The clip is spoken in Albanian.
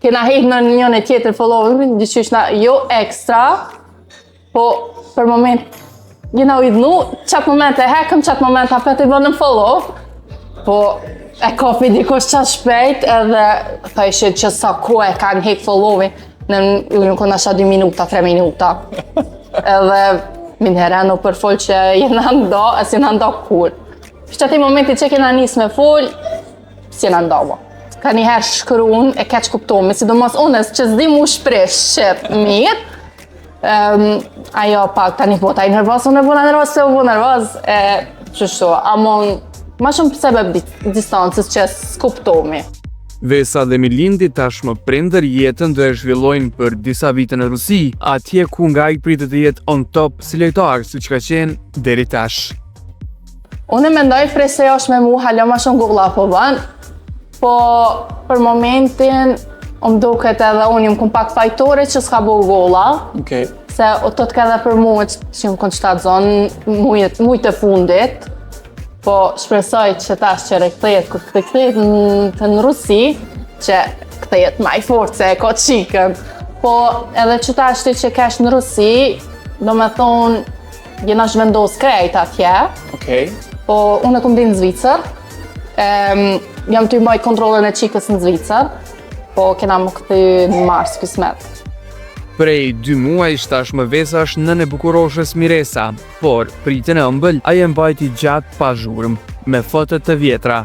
kena hek në njën e tjetër followin, dyqysh na jo ekstra, po për moment jena u idhnu, qatë moment e hekëm, qatë moment apet i bënëm follow, po e kopi dikush qatë shpejt edhe thëshit që sa ku e kanë hek followin, në kona sha 2 minuta, 3 minuta. Edhe min herenu për fol që jena ndo, e si jena ndo kur. Që ati momenti që kena nis me fol, si jena ndo. Ka njëherë shkruun e keq kuptomi, sidomos unës që s'di mu shprish shqip mirë, ajo pak tani po ta i nervoz, unë e bu nervoz, se u bu nervoz, qështu, amon, ma shumë pësebeb distancës që s'kuptomi. Vesa dhe Milindi tashmë prindër jetën do e zhvillojnë për disa vite në Rusi, atje ku nga i pritet të jetë on top si lojtar, siç ka qenë deri tash. Unë mendoj prej se është me mu hala ma shumë gulla po bën, po për momentin më duket edhe unë jam kun pak fajtore që s'ka bu golla, se o të t'ka edhe për mu që jam kun qëta zonë mujt e fundit, po shpresoj që tash që rikthejet, kur rikthejet në Rusi, që kthejet ma i fort se e ka qikën. Po edhe që tash ti që kesh në Rusi, do me thonë, jena zhvendos krejt atje, po unë e kom di në Zvicër, jam të i mbaj kontrolën e qikës në Zvicër, po kena më këthi në mars kismet. Prej 2 muaj tashmë Vesa është nën e bukuroshës Miresa, por pritën e ëmbël ai e mbajti gjatë pa zhurmë, me foto të vjetra.